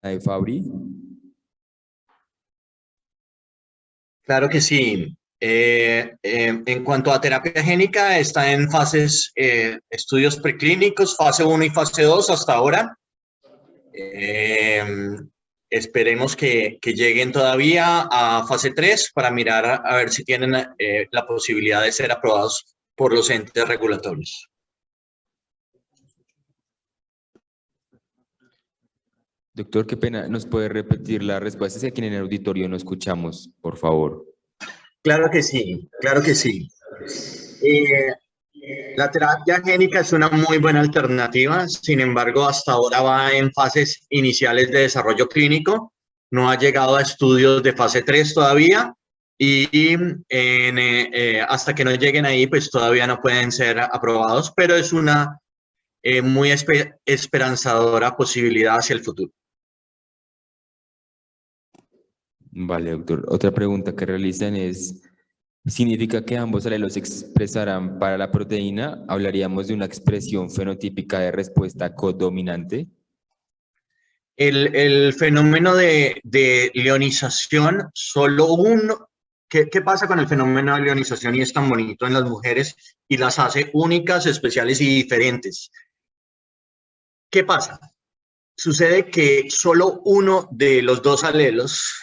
de Fabri. Claro que sí. En cuanto a terapia génica, está en fases, estudios preclínicos, fase uno y fase 2 hasta ahora. Eh, Esperemos que lleguen todavía a fase 3 para mirar a ver si tienen la posibilidad de ser aprobados por los entes regulatorios. Doctor, qué pena, ¿nos puede repetir la respuesta? Es que aquí en el auditorio no escuchamos, por favor. Claro que sí, claro que sí. Eh, La terapia génica es una muy buena alternativa, sin embargo, hasta ahora va en fases iniciales de desarrollo clínico, no ha llegado a estudios de fase 3 todavía y hasta que no lleguen ahí, pues todavía no pueden ser aprobados, pero es una muy esperanzadora posibilidad hacia el futuro. Vale, doctor. Otra pregunta que realizan es, ¿significa que ambos alelos se expresarán para la proteína? ¿Hablaríamos de una expresión fenotípica de respuesta codominante? El fenómeno de leonización, solo uno, ¿qué pasa con el fenómeno de leonización y es tan bonito en las mujeres y las hace únicas, especiales y diferentes? ¿Qué pasa? Sucede que solo uno de los dos alelos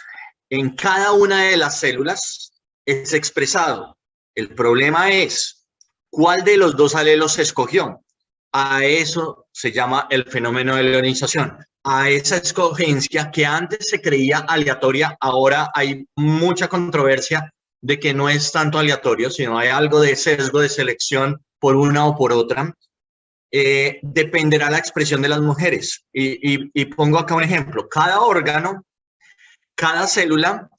en cada una de las células es expresado. El problema es, ¿cuál de los dos alelos se escogió? A eso se llama el fenómeno de leonización. A esa escogencia que antes se creía aleatoria, ahora hay mucha controversia de que no es tanto aleatorio, sino hay algo de sesgo de selección por una o por otra. Dependerá la expresión de las mujeres. Y pongo acá un ejemplo. Cada órgano, cada célula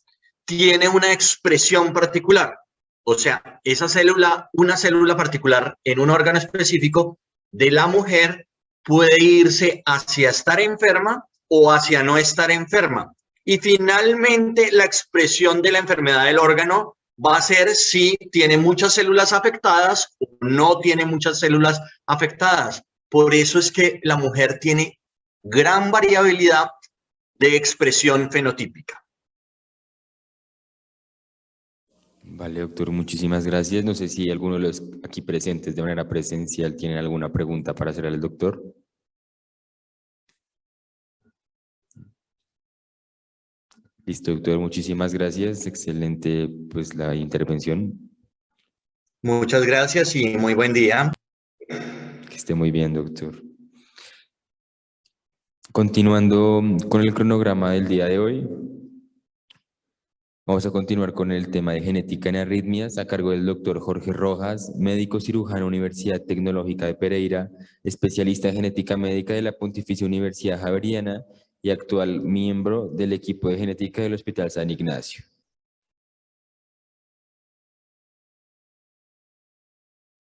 tiene una expresión particular. O sea, esa célula, una célula particular en un órgano específico de la mujer puede irse hacia estar enferma o hacia no estar enferma. Y finalmente la expresión de la enfermedad del órgano va a ser si tiene muchas células afectadas o no tiene muchas células afectadas. Por eso es que la mujer tiene gran variabilidad de expresión fenotípica. Vale, doctor, muchísimas gracias. No sé si alguno de los aquí presentes de manera presencial tiene alguna pregunta para hacer al doctor. Listo, doctor, muchísimas gracias. Excelente, pues, la intervención. Muchas gracias y muy buen día. Que esté muy bien, doctor. Continuando con el cronograma del día de hoy, vamos a continuar con el tema de genética en arritmias a cargo del doctor Jorge Rojas, médico cirujano Universidad Tecnológica de Pereira, especialista en genética médica de la Pontificia Universidad Javeriana y actual miembro del equipo de genética del Hospital San Ignacio.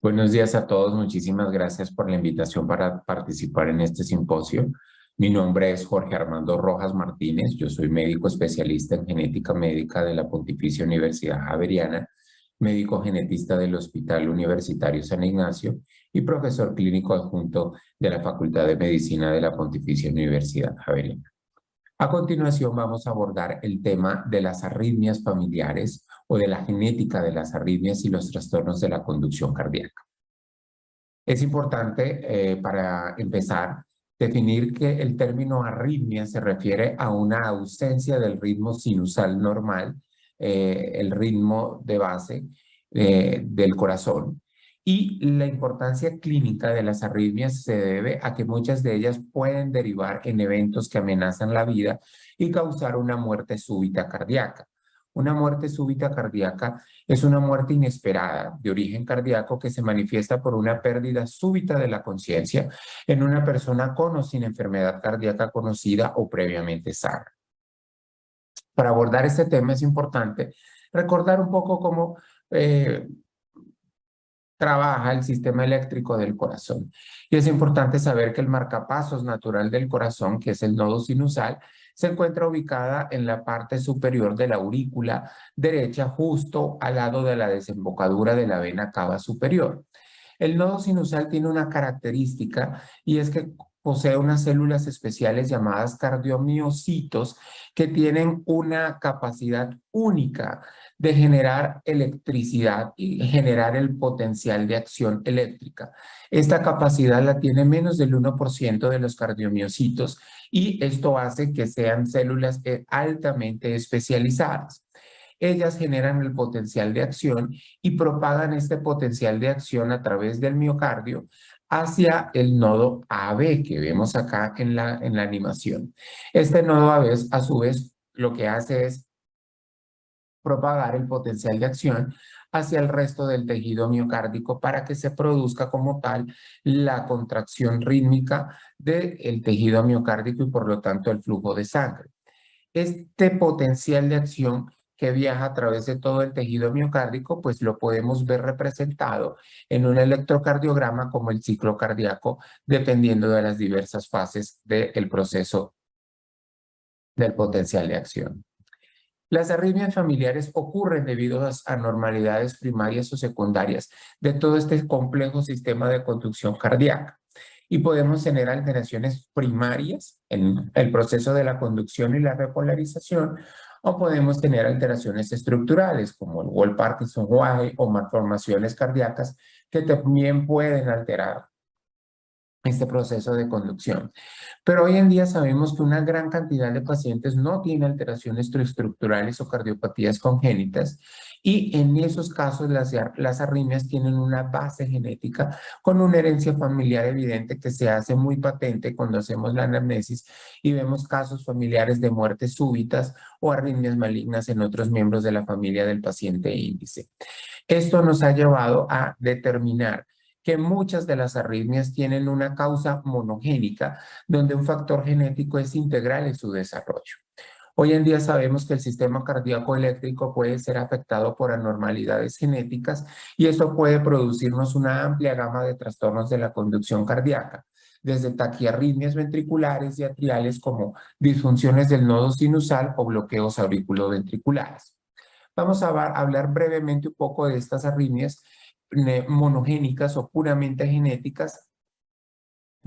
Buenos días a todos, muchísimas gracias por la invitación para participar en este simposio. Mi nombre es Jorge Armando Rojas Martínez, yo soy médico especialista en genética médica de la Pontificia Universidad Javeriana, médico genetista del Hospital Universitario San Ignacio y profesor clínico adjunto de la Facultad de Medicina de la Pontificia Universidad Javeriana. A continuación vamos a abordar el tema de las arritmias familiares o de la genética de las arritmias y los trastornos de la conducción cardíaca. Es importante, para empezar, definir que el término arritmia se refiere a una ausencia del ritmo sinusal normal, el ritmo de base del corazón. Y la importancia clínica de las arritmias se debe a que muchas de ellas pueden derivar en eventos que amenazan la vida y causar una muerte súbita cardíaca. Una muerte súbita cardíaca es una muerte inesperada de origen cardíaco que se manifiesta por una pérdida súbita de la conciencia en una persona con o sin enfermedad cardíaca conocida o previamente sana. Para abordar este tema es importante recordar un poco cómo trabaja el sistema eléctrico del corazón. Y es importante saber que el marcapasos natural del corazón, que es el nodo sinusal, se encuentra ubicada en la parte superior de la aurícula derecha, justo al lado de la desembocadura de la vena cava superior. El nodo sinusal tiene una característica y es que posee unas células especiales llamadas cardiomiocitos que tienen una capacidad única de generar electricidad y generar el potencial de acción eléctrica. Esta capacidad la tiene menos del 1% de los cardiomiocitos y esto hace que sean células altamente especializadas. Ellas generan el potencial de acción y propagan este potencial de acción a través del miocardio hacia el nodo AB que vemos acá en la animación. Este nodo AB a su vez lo que hace es propagar el potencial de acción hacia el resto del tejido miocárdico para que se produzca como tal la contracción rítmica del tejido miocárdico y por lo tanto el flujo de sangre. Este potencial de acción que viaja a través de todo el tejido miocárdico, pues lo podemos ver representado en un electrocardiograma como el ciclo cardíaco, dependiendo de las diversas fases del proceso del potencial de acción. Las arritmias familiares ocurren debido a las anormalidades primarias o secundarias de todo este complejo sistema de conducción cardíaca. Y podemos tener alteraciones primarias en el proceso de la conducción y la repolarización, o podemos tener alteraciones estructurales como el Wolff-Parkinson-White o malformaciones cardíacas que también pueden alterar este proceso de conducción. Pero hoy en día sabemos que una gran cantidad de pacientes no tiene alteraciones estructurales o cardiopatías congénitas y en esos casos las arritmias tienen una base genética con una herencia familiar evidente que se hace muy patente cuando hacemos la anamnesis y vemos casos familiares de muertes súbitas o arritmias malignas en otros miembros de la familia del paciente índice. Esto nos ha llevado a determinar que muchas de las arritmias tienen una causa monogénica, donde un factor genético es integral en su desarrollo. Hoy en día sabemos que el sistema cardíaco eléctrico puede ser afectado por anormalidades genéticas y eso puede producirnos una amplia gama de trastornos de la conducción cardíaca, desde taquiarritmias ventriculares y atriales como disfunciones del nodo sinusal o bloqueos auriculoventriculares. Vamos a hablar brevemente un poco de estas arritmias monogénicas o puramente genéticas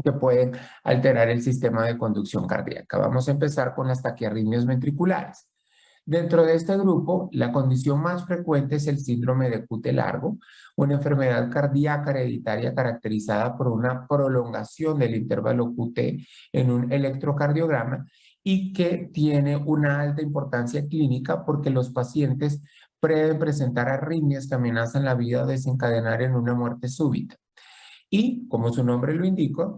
que pueden alterar el sistema de conducción cardíaca. Vamos a empezar con las taquiarritmias ventriculares. Dentro de este grupo, la condición más frecuente es el síndrome de QT largo, una enfermedad cardíaca hereditaria caracterizada por una prolongación del intervalo QT en un electrocardiograma y que tiene una alta importancia clínica porque los pacientes pueden presentar arritmias que amenazan la vida o desencadenar en una muerte súbita. Y, como su nombre lo indica,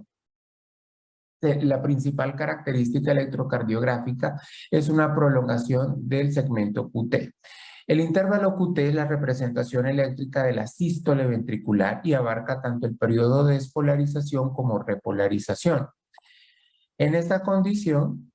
la principal característica electrocardiográfica es una prolongación del segmento QT. El intervalo QT es la representación eléctrica de la sístole ventricular y abarca tanto el periodo de despolarización como repolarización. En esta condición,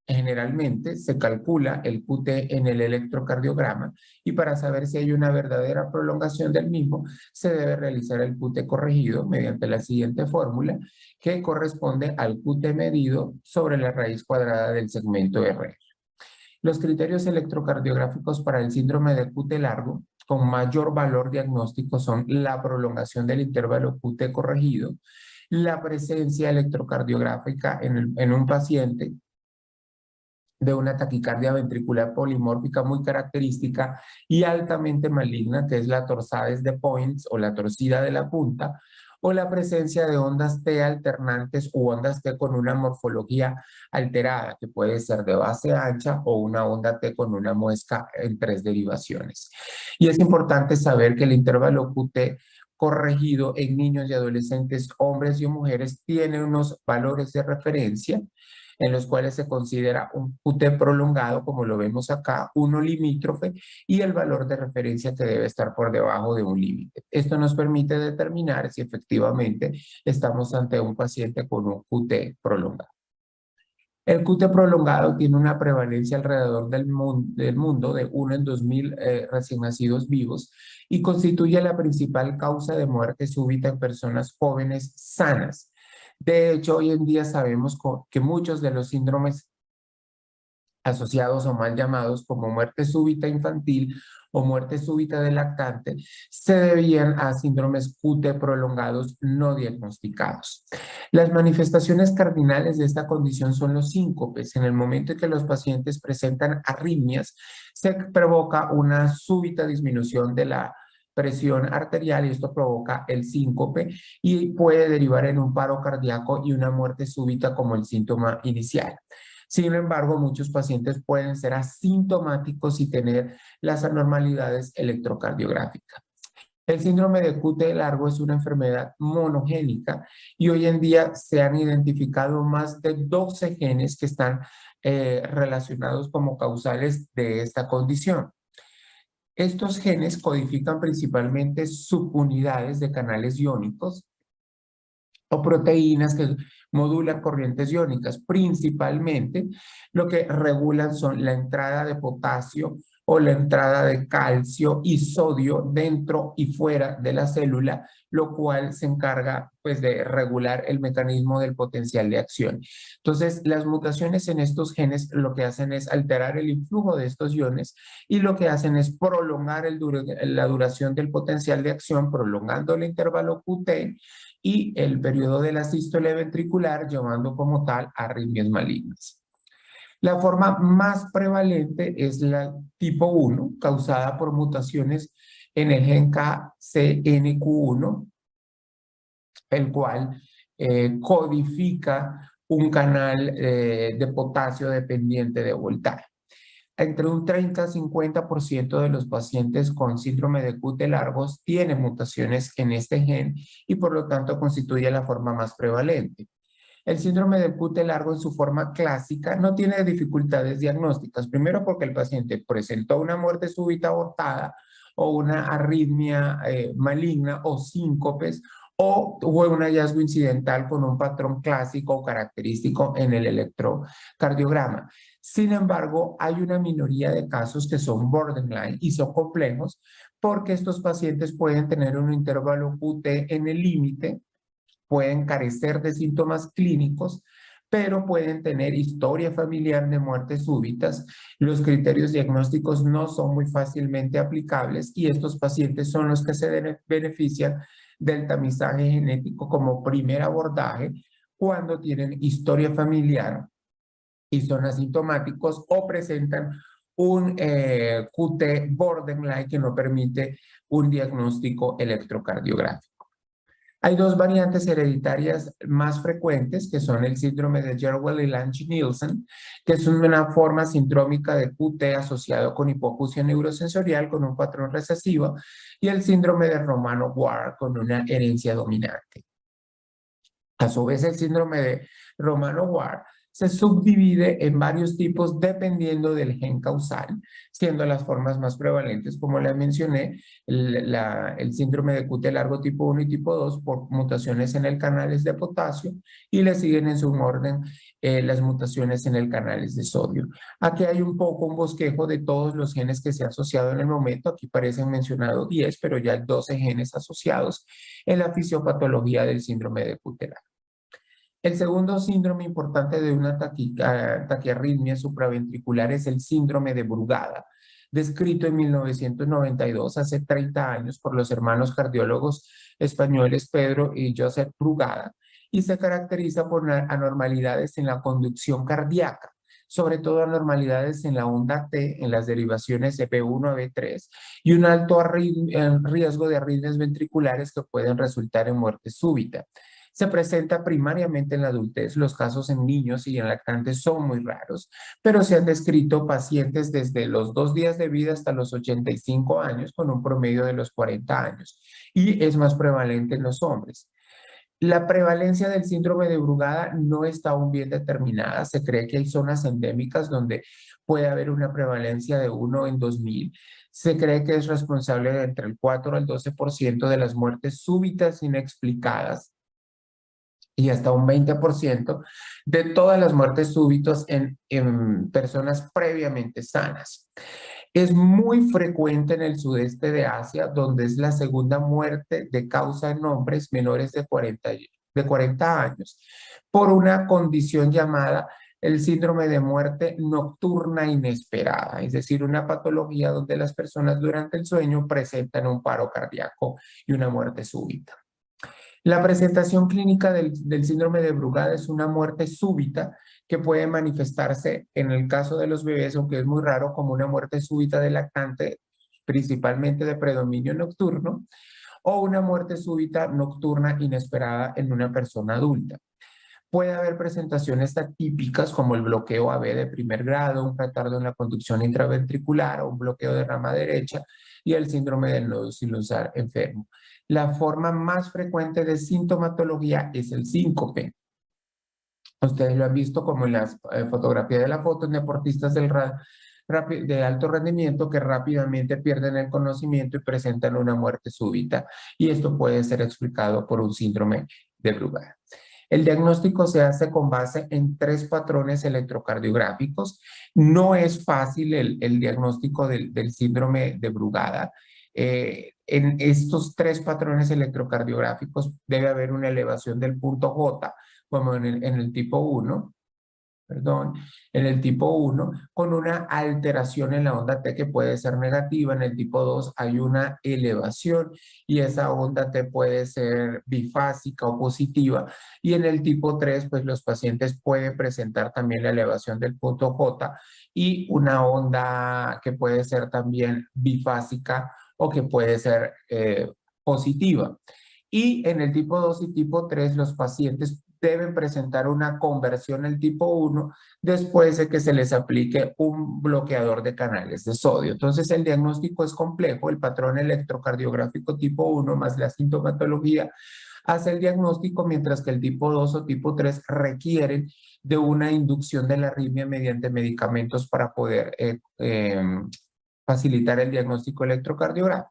generalmente se calcula el QT en el electrocardiograma y para saber si hay una verdadera prolongación del mismo, se debe realizar el QT corregido mediante la siguiente fórmula que corresponde al QT medido sobre la raíz cuadrada del segmento R. Los criterios electrocardiográficos para el síndrome de QT largo con mayor valor diagnóstico son la prolongación del intervalo QT corregido, la presencia electrocardiográfica en un paciente de una taquicardia ventricular polimórfica muy característica y altamente maligna, que es la torsades de Points o la torcida de la punta, o la presencia de ondas T alternantes u ondas T con una morfología alterada, que puede ser de base ancha o una onda T con una muesca en 3 derivaciones. Y es importante saber que el intervalo QT corregido en niños y adolescentes, hombres y mujeres, tiene unos valores de referencia en los cuales se considera un QT prolongado, como lo vemos acá, uno limítrofe, y el valor de referencia que debe estar por debajo de un límite. Esto nos permite determinar si efectivamente estamos ante un paciente con un QT prolongado. El QT prolongado tiene una prevalencia alrededor del mundo de 1 en 2000 recién nacidos vivos y constituye la principal causa de muerte súbita en personas jóvenes sanas. De hecho, hoy en día sabemos que muchos de los síndromes asociados o mal llamados como muerte súbita infantil o muerte súbita del lactante, se debían a síndromes QT prolongados no diagnosticados. Las manifestaciones cardinales de esta condición son los síncopes. En el momento en que los pacientes presentan arritmias, se provoca una súbita disminución de la presión arterial y esto provoca el síncope y puede derivar en un paro cardíaco y una muerte súbita como el síntoma inicial. Sin embargo, muchos pacientes pueden ser asintomáticos y tener las anormalidades electrocardiográficas. El síndrome de QT largo es una enfermedad monogénica y hoy en día se han identificado más de 12 genes que están relacionados como causales de esta condición. Estos genes codifican principalmente subunidades de canales iónicos o proteínas que modulan corrientes iónicas. Principalmente lo que regulan son la entrada de potasio o la entrada de calcio y sodio dentro y fuera de la célula, lo cual se encarga pues de regular el mecanismo del potencial de acción. Entonces, las mutaciones en estos genes lo que hacen es alterar el influjo de estos iones y lo que hacen es prolongar la duración del potencial de acción, prolongando el intervalo QT y el periodo de la sístole ventricular, llevando como tal a arritmias malignas. La forma más prevalente es la tipo 1, causada por mutaciones en el gen KCNQ1, el cual codifica un canal de potasio dependiente de voltaje. Entre un 30 a 50% de los pacientes con síndrome de QT largos tienen mutaciones en este gen y por lo tanto constituye la forma más prevalente. El síndrome de QT largo en su forma clásica no tiene dificultades diagnósticas. Primero porque el paciente presentó una muerte súbita aortada o una arritmia maligna o síncopes o hubo un hallazgo incidental con un patrón clásico o característico en el electrocardiograma. Sin embargo, hay una minoría de casos que son borderline y son complejos porque estos pacientes pueden tener un intervalo QT en el límite, pueden carecer de síntomas clínicos, pero pueden tener historia familiar de muertes súbitas. Los criterios diagnósticos no son muy fácilmente aplicables y estos pacientes son los que se benefician del tamizaje genético como primer abordaje cuando tienen historia familiar y son asintomáticos o presentan un QT borderline que no permite un diagnóstico electrocardiográfico. Hay dos variantes hereditarias más frecuentes, que son el síndrome de Jervell y Lange-Nielsen, que es una forma sindrómica de QT asociado con hipoacusia neurosensorial con un patrón recesivo, y el síndrome de Romano-Ward con una herencia dominante. A su vez, el síndrome de Romano-Ward se subdivide en varios tipos dependiendo del gen causal, siendo las formas más prevalentes, como les mencioné, el síndrome de QT largo tipo 1 y tipo 2 por mutaciones en el canales de potasio y le siguen en su orden las mutaciones en el canales de sodio. Aquí hay un poco un bosquejo de todos los genes que se han asociado en el momento. Aquí parecen mencionados 10, pero ya hay 12 genes asociados en la fisiopatología del síndrome de QT largo. El segundo síndrome importante de una taquiarritmia supraventricular es el síndrome de Brugada, descrito en 1992, hace 30 años, por los hermanos cardiólogos españoles Pedro y Josep Brugada, y se caracteriza por anormalidades en la conducción cardíaca, sobre todo anormalidades en la onda T, en las derivaciones de B1 a B3, y un alto riesgo de arritmias ventriculares que pueden resultar en muerte súbita. Se presenta primariamente en la adultez. Los casos en niños y en lactantes son muy raros, pero se han descrito pacientes desde los 2 días de vida hasta los 85 años con un promedio de los 40 años y es más prevalente en los hombres. La prevalencia del síndrome de Brugada no está aún bien determinada. Se cree que hay zonas endémicas donde puede haber una prevalencia de 1 en 2000. Se cree que es responsable de entre el 4 al 12% de las muertes súbitas inexplicadas y hasta un 20% de todas las muertes súbitas en personas previamente sanas. Es muy frecuente en el sudeste de Asia, donde es la segunda muerte de causa en hombres menores de 40 años, por una condición llamada el síndrome de muerte nocturna inesperada, es decir, una patología donde las personas durante el sueño presentan un paro cardíaco y una muerte súbita. La presentación clínica del síndrome de Brugada es una muerte súbita que puede manifestarse en el caso de los bebés, aunque es muy raro, como una muerte súbita de lactante, principalmente de predominio nocturno, o una muerte súbita nocturna inesperada en una persona adulta. Puede haber presentaciones atípicas como el bloqueo AB de primer grado, un retardo en la conducción intraventricular o un bloqueo de rama derecha y el síndrome del nodo sinusal enfermo. La forma más frecuente de sintomatología es el síncope. Ustedes lo han visto como en las fotografías de la foto en deportistas de alto rendimiento que rápidamente pierden el conocimiento y presentan una muerte súbita. Y esto puede ser explicado por un síndrome de Brugada. El diagnóstico se hace con base en 3 patrones electrocardiográficos. No es fácil el diagnóstico del síndrome de Brugada. En estos 3 patrones electrocardiográficos debe haber una elevación del punto J, como en el tipo 1, en el tipo 1, con una alteración en la onda T que puede ser negativa. En el tipo 2 hay una elevación y esa onda T puede ser bifásica o positiva. Y en el tipo 3, pues los pacientes pueden presentar también la elevación del punto J y una onda que puede ser también bifásica o que puede ser positiva. Y en el tipo 2 y tipo 3, los pacientes deben presentar una conversión al tipo 1 después de que se les aplique un bloqueador de canales de sodio. Entonces, el diagnóstico es complejo. El patrón electrocardiográfico tipo 1 más la sintomatología hace el diagnóstico, mientras que el tipo 2 o tipo 3 requieren de una inducción de la arritmia mediante medicamentos para poder facilitar el diagnóstico electrocardiográfico.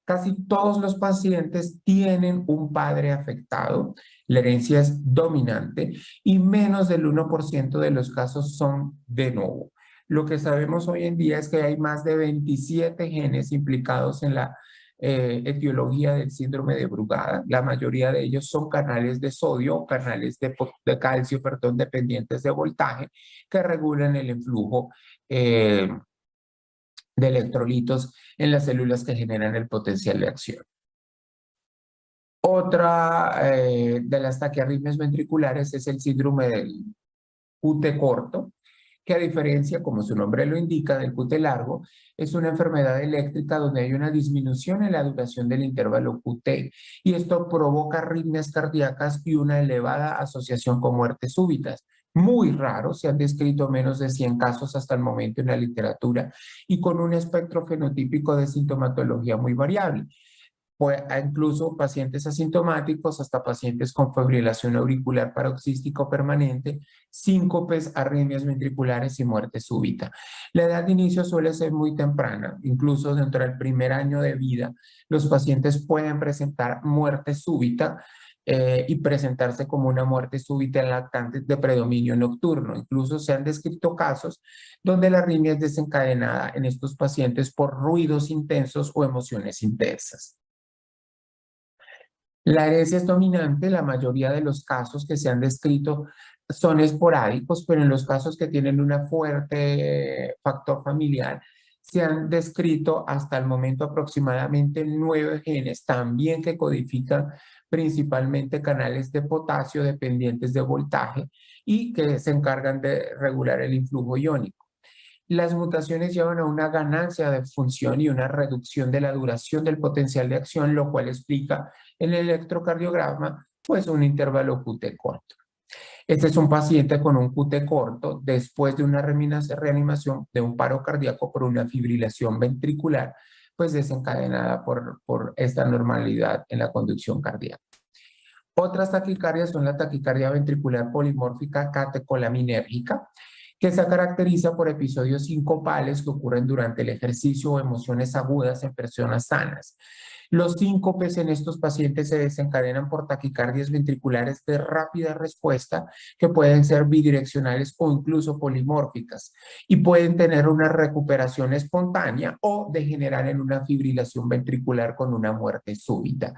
Casi todos los pacientes tienen un padre afectado, la herencia es dominante y menos del 1% de los casos son de novo. Lo que sabemos hoy en día es que hay más de 27 genes implicados en la etiología del síndrome de Brugada. La mayoría de ellos son canales de sodio o canales de calcio, perdón, dependientes de voltaje que regulan el influjo de electrolitos en las células que generan el potencial de acción. Otra de las taquiarritmias ventriculares es el síndrome del QT corto, que a diferencia, como su nombre lo indica, del QT largo, es una enfermedad eléctrica donde hay una disminución en la duración del intervalo QT y esto provoca arritmias cardíacas y una elevada asociación con muertes súbitas. Muy raro, se han descrito menos de 100 casos hasta el momento en la literatura y con un espectro fenotípico de sintomatología muy variable. Pues incluso pacientes asintomáticos hasta pacientes con fibrilación auricular paroxístico permanente, síncopes, arritmias ventriculares y muerte súbita. La edad de inicio suele ser muy temprana, incluso dentro del primer año de vida, los pacientes pueden presentar muerte súbita y presentarse como una muerte súbita en lactantes de predominio nocturno. Incluso se han descrito casos donde la arritmia es desencadenada en estos pacientes por ruidos intensos o emociones intensas. La herencia es dominante, la mayoría de los casos que se han descrito son esporádicos, pero en los casos que tienen un fuerte factor familiar, se han descrito hasta el momento aproximadamente 9 genes también que codifican principalmente canales de potasio dependientes de voltaje y que se encargan de regular el influjo iónico. Las mutaciones llevan a una ganancia de función y una reducción de la duración del potencial de acción, lo cual explica en el electrocardiograma pues un intervalo QT corto. Este es un paciente con un QT corto después de una reanimación de un paro cardíaco por una fibrilación ventricular pues desencadenada por esta anormalidad en la conducción cardíaca. Otras taquicardias son la taquicardia ventricular polimórfica catecolaminérgica, que se caracteriza por episodios sincopales que ocurren durante el ejercicio o emociones agudas en personas sanas. Los síncopes en estos pacientes se desencadenan por taquicardias ventriculares de rápida respuesta que pueden ser bidireccionales o incluso polimórficas y pueden tener una recuperación espontánea o degenerar en una fibrilación ventricular con una muerte súbita.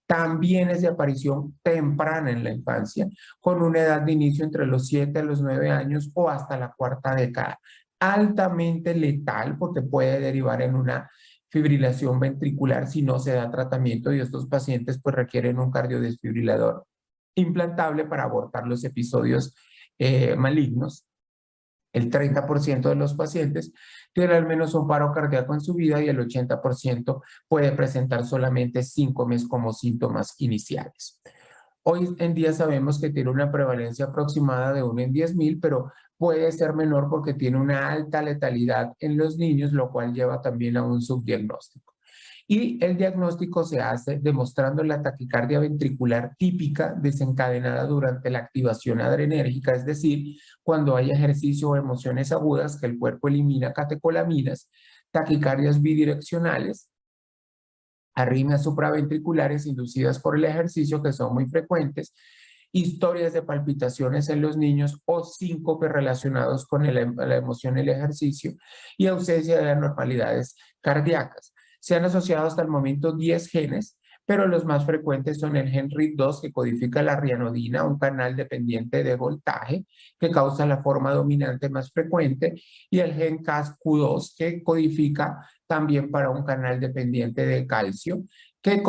También es de aparición temprana en la infancia, con una edad de inicio entre los 7 a los 9 años o hasta la cuarta década. Altamente letal porque puede derivar en una fibrilación ventricular si no se da tratamiento, y estos pacientes pues requieren un cardiodesfibrilador implantable para abortar los episodios malignos. El 30% de los pacientes tiene al menos un paro cardíaco en su vida y el 80% puede presentar solamente síncomes como síntomas iniciales. Hoy en día sabemos que tiene una prevalencia aproximada de 1 en 10.000, pero puede ser menor porque tiene una alta letalidad en los niños, lo cual lleva también a un subdiagnóstico. Y el diagnóstico se hace demostrando la taquicardia ventricular típica desencadenada durante la activación adrenérgica, es decir, cuando hay ejercicio o emociones agudas que el cuerpo elimina catecolaminas, taquicardias bidireccionales, arritmias supraventriculares inducidas por el ejercicio que son muy frecuentes, historias de palpitaciones en los niños o síncopes relacionados con la emoción y el ejercicio, y ausencia de anormalidades cardíacas. Se han asociado hasta el momento 10 genes, pero los más frecuentes son el gen RIT2, que codifica la rianodina, un canal dependiente de voltaje, que causa la forma dominante más frecuente, y el gen CASQ2, que codifica también para un canal dependiente de calcio, que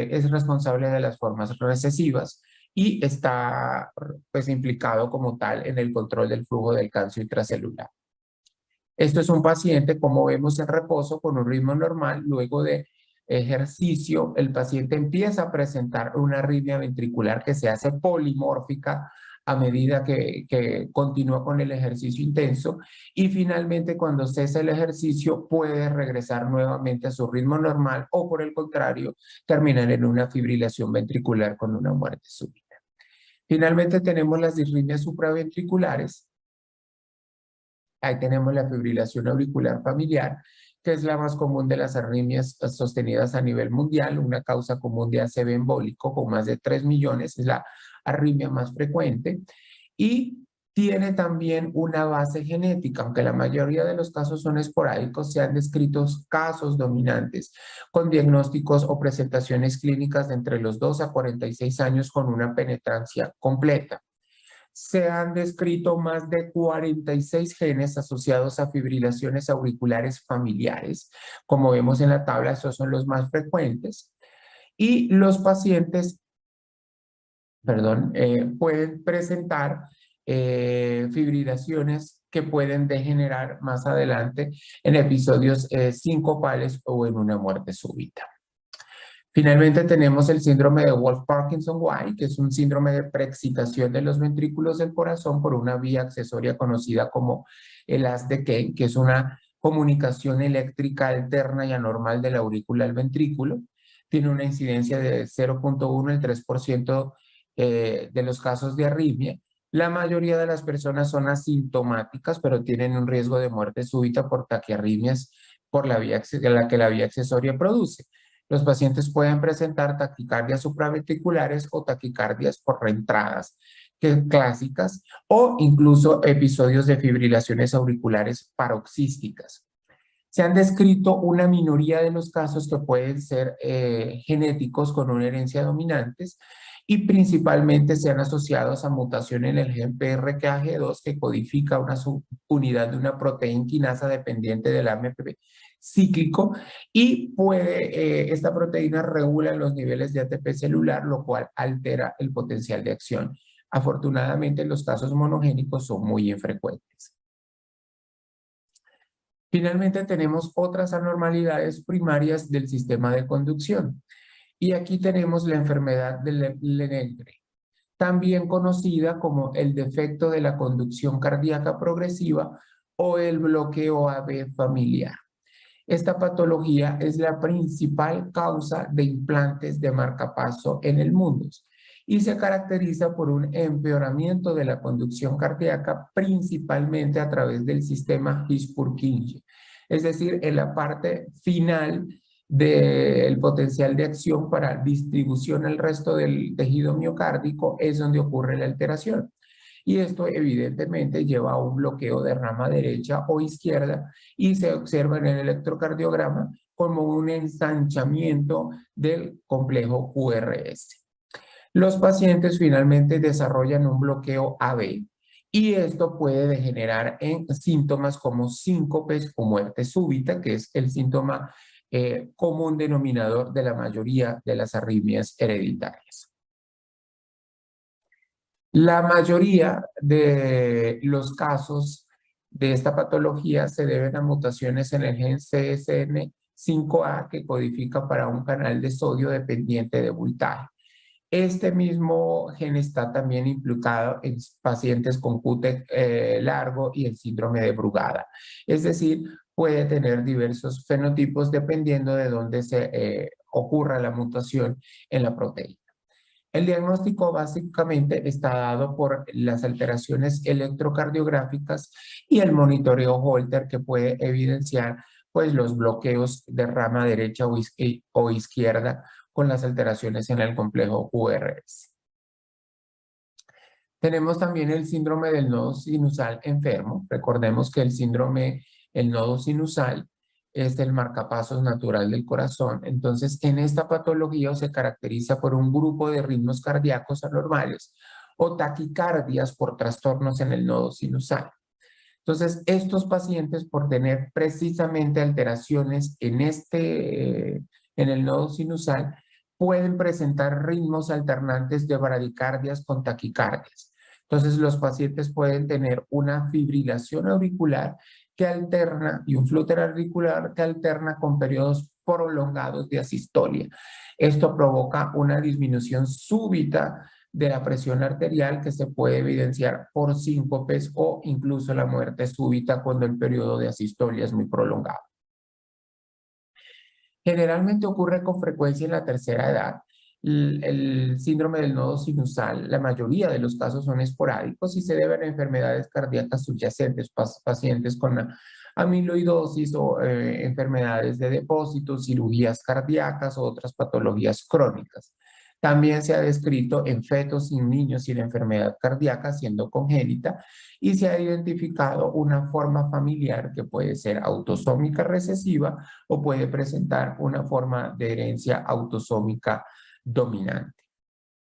es responsable de las formas recesivas y está pues implicado como tal en el control del flujo del calcio intracelular. Esto es un paciente, como vemos, en reposo con un ritmo normal. Luego de ejercicio, el paciente empieza a presentar una arritmia ventricular que se hace polimórfica a medida que continúa con el ejercicio intenso, y finalmente cuando cesa el ejercicio puede regresar nuevamente a su ritmo normal o, por el contrario, terminar en una fibrilación ventricular con una muerte súbita. Finalmente tenemos las disritmias supraventriculares. Ahí tenemos la fibrilación auricular familiar, que es la más común de las arritmias sostenidas a nivel mundial, una causa común de ACV embólico con más de 3 millones, es la arritmia más frecuente, y tiene también una base genética. Aunque la mayoría de los casos son esporádicos, se han descrito casos dominantes con diagnósticos o presentaciones clínicas de entre los 2 a 46 años con una penetrancia completa. Se han descrito más de 46 genes asociados a fibrilaciones auriculares familiares. Como vemos en la tabla, estos son los más frecuentes. Y los pacientes, pueden presentar fibrilaciones que pueden degenerar más adelante en episodios sincopales o en una muerte súbita. Finalmente tenemos el síndrome de Wolff-Parkinson-White, que es un síndrome de preexcitación de los ventrículos del corazón por una vía accesoria conocida como el haz de Kane, que es una comunicación eléctrica alterna y anormal de la aurícula al ventrículo. Tiene una incidencia de 0.1 al 3% de los casos de arritmia. La mayoría de las personas son asintomáticas, pero tienen un riesgo de muerte súbita por taquiarritmias por la que la vía accesoria produce. Los pacientes pueden presentar taquicardias supraventriculares o taquicardias por reentradas clásicas, o incluso episodios de fibrilaciones auriculares paroxísticas. Se han descrito una minoría de los casos que pueden ser genéticos con una herencia dominantes, y principalmente se han asociado a mutación en el gen PRKG2, que codifica una subunidad de una proteína quinasa dependiente del AMP cíclico, y esta proteína regula los niveles de ATP celular, lo cual altera el potencial de acción. Afortunadamente, los casos monogénicos son muy infrecuentes. Finalmente, tenemos otras anormalidades primarias del sistema de conducción. Y aquí tenemos la enfermedad de Lenegre, también conocida como el defecto de la conducción cardíaca progresiva o el bloqueo AB familiar. Esta patología es la principal causa de implantes de marcapaso en el mundo y se caracteriza por un empeoramiento de la conducción cardíaca, principalmente a través del sistema His-Purkinje, es decir, en la parte final del potencial de acción para distribución al resto del tejido miocárdico es donde ocurre la alteración. y esto evidentemente lleva a un bloqueo de rama derecha o izquierda y se observa en el electrocardiograma como un ensanchamiento del complejo QRS. Los pacientes finalmente desarrollan un bloqueo AB y esto puede degenerar en síntomas como síncopes o muerte súbita, que es el síntoma común denominador de la mayoría de las arritmias hereditarias. La mayoría de los casos de esta patología se deben a mutaciones en el gen CSN5A que codifica para un canal de sodio dependiente de voltaje. Este mismo gen está también implicado en pacientes con QT largo y el síndrome de Brugada. Es decir, puede tener diversos fenotipos dependiendo de dónde se ocurra la mutación en la proteína. El diagnóstico básicamente está dado por las alteraciones electrocardiográficas y el monitoreo Holter que puede evidenciar pues, los bloqueos de rama derecha o izquierda con las alteraciones en el complejo QRS. Tenemos también el síndrome del nodo sinusal enfermo. Recordemos que el nodo sinusal es el marcapasos natural del corazón. Entonces, en esta patología se caracteriza por un grupo de ritmos cardíacos anormales o taquicardias por trastornos en el nodo sinusal. Entonces, estos pacientes, por tener precisamente alteraciones en el nodo sinusal, pueden presentar ritmos alternantes de bradicardias con taquicardias. Entonces, los pacientes pueden tener una fibrilación auricular que alterna y un flúter auricular que alterna con periodos prolongados de asistolia. Esto provoca una disminución súbita de la presión arterial que se puede evidenciar por síncopes o incluso la muerte súbita cuando el periodo de asistolia es muy prolongado. Generalmente ocurre con frecuencia en la tercera edad. El síndrome del nodo sinusal, la mayoría de los casos son esporádicos y se deben a enfermedades cardíacas subyacentes, pacientes con amiloidosis o enfermedades de depósito, cirugías cardíacas o otras patologías crónicas. También se ha descrito en fetos y niños sin enfermedad cardíaca siendo congénita y se ha identificado una forma familiar que puede ser autosómica recesiva o puede presentar una forma de herencia autosómica dominante.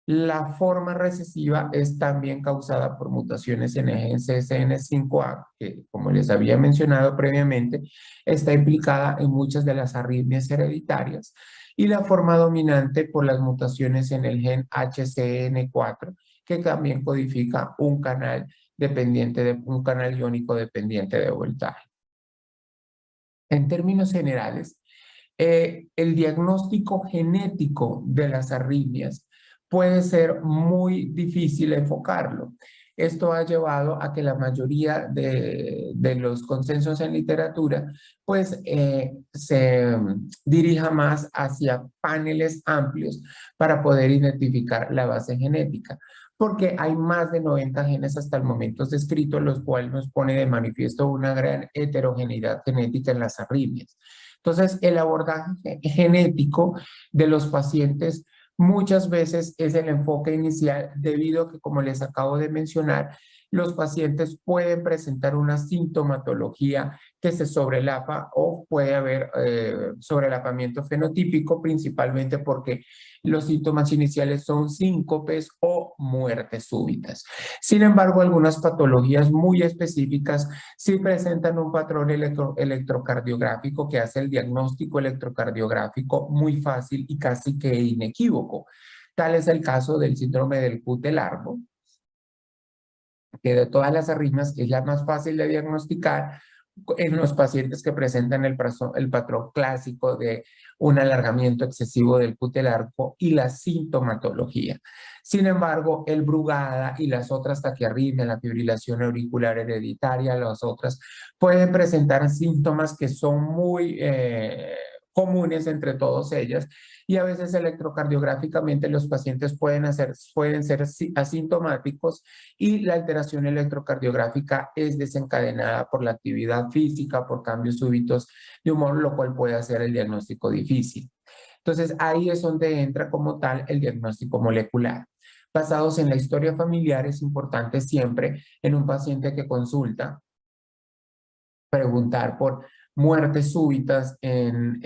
La forma recesiva es también causada por mutaciones en el gen CSN5A, que como les había mencionado previamente, está implicada en muchas de las arritmias hereditarias, y la forma dominante por las mutaciones en el gen HCN4, que también codifica un canal iónico dependiente de voltaje. En términos generales, el diagnóstico genético de las arritmias puede ser muy difícil enfocarlo. Esto ha llevado a que la mayoría de los consensos en literatura pues se dirija más hacia paneles amplios para poder identificar la base genética, porque hay más de 90 genes hasta el momento descritos, los cuales nos pone de manifiesto una gran heterogeneidad genética en las arritmias. Entonces, el abordaje genético de los pacientes muchas veces es el enfoque inicial debido a que, como les acabo de mencionar, los pacientes pueden presentar una sintomatología que se sobrelapa o puede haber sobrelapamiento fenotípico, principalmente porque los síntomas iniciales son síncopes o muertes súbitas. Sin embargo, algunas patologías muy específicas sí presentan un patrón electrocardiográfico que hace el diagnóstico electrocardiográfico muy fácil y casi que inequívoco. Tal es el caso del síndrome del QT largo, que de todas las arritmias es la más fácil de diagnosticar en los pacientes que presentan el patrón clásico de un alargamiento excesivo del QT largo y la sintomatología. Sin embargo, el Brugada y las otras taquiarritmias, la fibrilación auricular hereditaria, las otras, pueden presentar síntomas que son muy comunes entre todas ellas, y a veces electrocardiográficamente los pacientes pueden ser asintomáticos y la alteración electrocardiográfica es desencadenada por la actividad física, por cambios súbitos de humor, lo cual puede hacer el diagnóstico difícil. Entonces ahí es donde entra como tal el diagnóstico molecular. basados en la historia familiar. Es importante siempre en un paciente que consulta preguntar por muertes súbitas en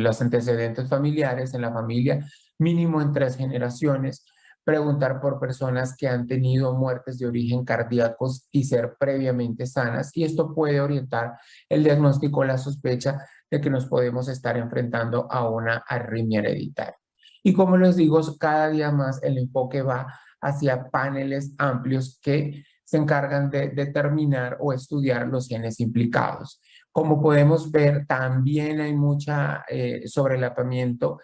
los antecedentes familiares, en la familia, mínimo en 3 generaciones. Preguntar por personas que han tenido muertes de origen cardíacos y ser previamente sanas. Y esto puede orientar el diagnóstico o la sospecha de que nos podemos estar enfrentando a una arritmia hereditaria. Y como les digo, cada día más el enfoque va hacia paneles amplios que se encargan de determinar o estudiar los genes implicados. Como podemos ver, también hay mucha sobrelapamiento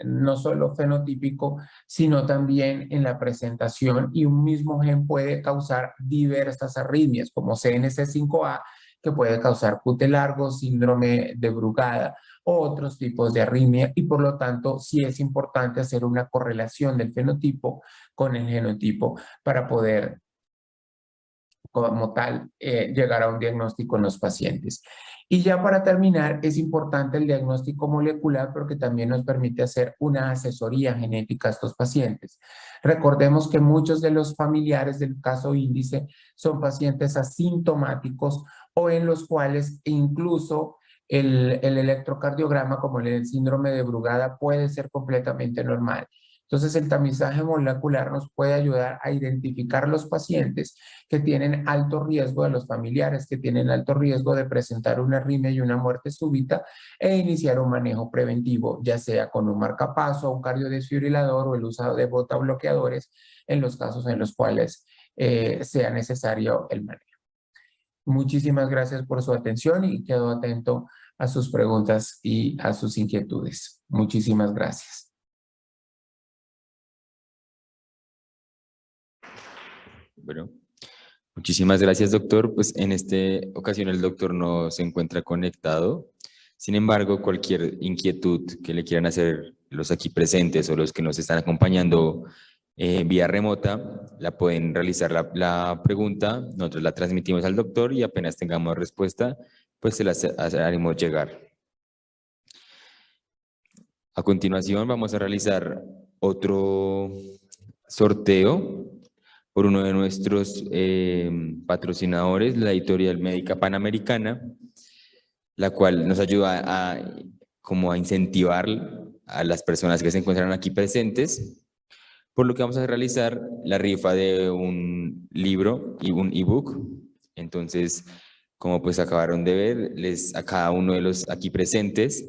no solo fenotípico, sino también en la presentación, y un mismo gen puede causar diversas arritmias, como CNC5A, que puede causar pute largo, síndrome de Brugada o otros tipos de arritmia, y por lo tanto sí es importante hacer una correlación del fenotipo con el genotipo para poder, como tal, llegar a un diagnóstico en los pacientes. Y ya para terminar, es importante el diagnóstico molecular porque también nos permite hacer una asesoría genética a estos pacientes. Recordemos que muchos de los familiares del caso índice son pacientes asintomáticos o en los cuales incluso el electrocardiograma, como el síndrome de Brugada, puede ser completamente normal. Entonces, el tamizaje molecular nos puede ayudar a identificar los pacientes que tienen alto riesgo, de los familiares que tienen alto riesgo de presentar una arritmia y una muerte súbita, e iniciar un manejo preventivo, ya sea con un marcapaso, un cardiodesfibrilador o el uso de bota-bloqueadores en los casos en los cuales sea necesario el manejo. Muchísimas gracias por su atención y quedo atento a sus preguntas y a sus inquietudes. Muchísimas gracias. Bueno, muchísimas gracias, doctor. Pues en esta ocasión el doctor no se encuentra conectado. Sin embargo, cualquier inquietud que le quieran hacer los aquí presentes o los que nos están acompañando vía remota, la pueden realizar la pregunta, nosotros la transmitimos al doctor y apenas tengamos respuesta, pues se las haremos llegar. A continuación vamos a realizar otro sorteo por uno de nuestros patrocinadores, la Editorial Médica Panamericana, la cual nos ayuda como a incentivar a las personas que se encuentran aquí presentes, por lo que vamos a realizar la rifa de un libro y un ebook. Entonces, como pues acabaron de ver, a cada uno de los aquí presentes